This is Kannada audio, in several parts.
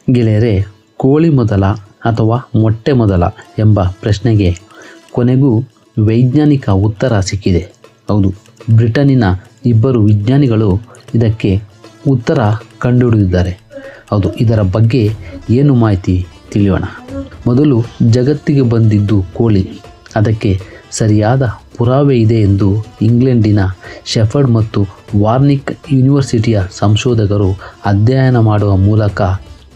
ಗೆಳೆಯರೆ, ಕೋಳಿ ಮೊದಲ ಅಥವಾ ಮೊಟ್ಟೆ ಮೊದಲ ಎಂಬ ಪ್ರಶ್ನೆಗೆ ಕೊನೆಗೂ ವೈಜ್ಞಾನಿಕ ಉತ್ತರ ಸಿಕ್ಕಿದೆ. ಹೌದು, ಬ್ರಿಟನ್ನಿನ ಇಬ್ಬರು ವಿಜ್ಞಾನಿಗಳು ಇದಕ್ಕೆ ಉತ್ತರ ಕಂಡುಹಿಡಿದಿದ್ದಾರೆ. ಹೌದು, ಇದರ ಬಗ್ಗೆ ಏನು ಮಾಹಿತಿ ತಿಳಿಯೋಣ. ಮೊದಲು ಜಗತ್ತಿಗೆ ಬಂದಿದ್ದು ಕೋಳಿ. ಅದಕ್ಕೆ ಸರಿಯಾದ ಪುರಾವೆ ಇದೆ ಎಂದು ಇಂಗ್ಲೆಂಡಿನ ಶೆಫರ್ಡ್ ಮತ್ತು ವಾರ್ನಿಕ್ ಯೂನಿವರ್ಸಿಟಿಯ ಸಂಶೋಧಕರು ಅಧ್ಯಯನ ಮಾಡುವ ಮೂಲಕ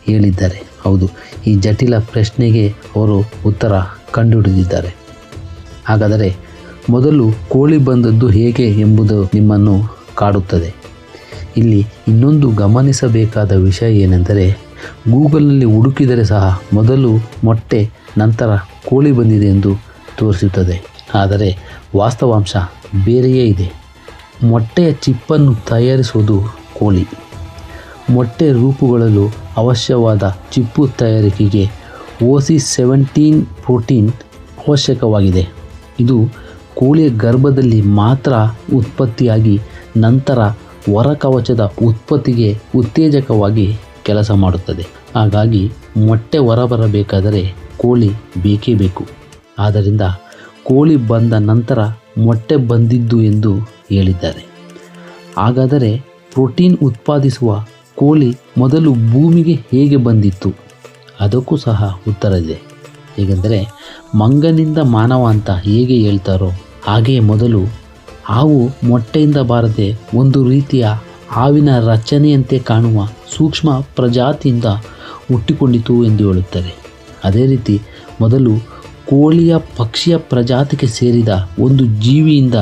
ಹೇಳಿದ್ದಾರೆ. ಹೌದು, ಈ ಜಟಿಲ ಪ್ರಶ್ನೆಗೆ ಅವರು ಉತ್ತರ ಕಂಡುಹಿಡಿದಿದ್ದಾರೆ. ಹಾಗಾದರೆ ಮೊದಲು ಕೋಳಿ ಬಂದದ್ದು ಹೇಗೆ ಎಂಬುದು ನಿಮ್ಮನ್ನು ಕಾಡುತ್ತದೆ. ಇಲ್ಲಿ ಇನ್ನೊಂದು ಗಮನಿಸಬೇಕಾದ ವಿಷಯ ಏನೆಂದರೆ, ಗೂಗಲ್ನಲ್ಲಿ ಹುಡುಕಿದರೆ ಸಹ ಮೊದಲು ಮೊಟ್ಟೆ ನಂತರ ಕೋಳಿ ಬಂದಿದೆ ಎಂದು ತೋರಿಸುತ್ತದೆ. ಆದರೆ ವಾಸ್ತವಾಂಶ ಬೇರೆಯೇ ಇದೆ. ಮೊಟ್ಟೆಯ ಚಿಪ್ಪನ್ನು ತಯಾರಿಸುವುದು ಕೋಳಿ. ಮೊಟ್ಟೆ ರೂಪುಗೊಳ್ಳಲು ಅವಶ್ಯವಾದ ಚಿಪ್ಪು ತಯಾರಿಕೆಗೆ OC17 ಪ್ರೋಟೀನ್ ಅವಶ್ಯಕವಾಗಿದೆ. ಇದು ಕೋಳಿಯ ಗರ್ಭದಲ್ಲಿ ಮಾತ್ರ ಉತ್ಪತ್ತಿಯಾಗಿ ನಂತರ ಹೊರಕವಚದ ಉತ್ಪತ್ತಿಗೆ ಉತ್ತೇಜಕವಾಗಿ ಕೆಲಸ ಮಾಡುತ್ತದೆ. ಹಾಗಾಗಿ ಮೊಟ್ಟೆ ಹೊರಬರಬೇಕಾದರೆ ಕೋಳಿ ಬೇಕೇ ಬೇಕು. ಆದ್ದರಿಂದ ಕೋಳಿ ಬಂದ ನಂತರ ಮೊಟ್ಟೆ ಬಂದಿದ್ದು ಎಂದು ಹೇಳಿದ್ದಾರೆ. ಹಾಗಾದರೆ ಪ್ರೋಟೀನ್ ಉತ್ಪಾದಿಸುವ ಕೋಳಿ ಮೊದಲು ಭೂಮಿಗೆ ಹೇಗೆ ಬಂದಿತ್ತು? ಅದಕ್ಕೂ ಸಹ ಉತ್ತರ ಇದೆ. ಹೇಗೆಂದರೆ, ಮಂಗನಿಂದ ಮಾನವ ಅಂತ ಹೇಗೆ ಹೇಳ್ತಾರೋ ಹಾಗೆ ಮೊದಲು ಹಾವು ಮೊಟ್ಟೆಯಿಂದ ಬಾರದೆ ಒಂದು ರೀತಿಯ ಹಾವಿನ ರಚನೆಯಂತೆ ಕಾಣುವ ಸೂಕ್ಷ್ಮ ಪ್ರಜಾತಿಯಿಂದ ಹುಟ್ಟಿಕೊಂಡಿತು ಎಂದು ಹೇಳುತ್ತಾರೆ. ಅದೇ ರೀತಿ ಮೊದಲು ಕೋಳಿಯ ಪಕ್ಷಿಯ ಪ್ರಜಾತಿಗೆ ಸೇರಿದ ಒಂದು ಜೀವಿಯಿಂದ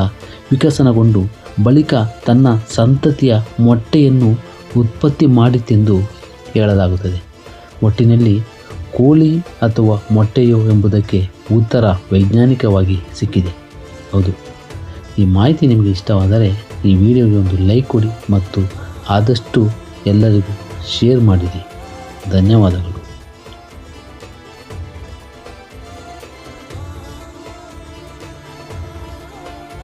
ವಿಕಸನಗೊಂಡು ಬಳಿಕ ತನ್ನ ಸಂತತಿಯ ಮೊಟ್ಟೆಯನ್ನು ಉತ್ಪತ್ತಿ ಮಾಡಿತೆಂದು ಹೇಳಲಾಗುತ್ತದೆ. ಒಟ್ಟಿನಲ್ಲಿ ಕೋಳಿ ಅಥವಾ ಮೊಟ್ಟೆಯೋ ಎಂಬುದಕ್ಕೆ ಉತ್ತರ ವೈಜ್ಞಾನಿಕವಾಗಿ ಸಿಕ್ಕಿದೆ. ಹೌದು, ಈ ಮಾಹಿತಿ ನಿಮಗೆ ಇಷ್ಟವಾದರೆ ಈ ವಿಡಿಯೋಗೆ ಒಂದು ಲೈಕ್ ಕೊಡಿ ಮತ್ತು ಆದಷ್ಟು ಎಲ್ಲರಿಗೂ ಶೇರ್ ಮಾಡಿರಿ. ಧನ್ಯವಾದಗಳು.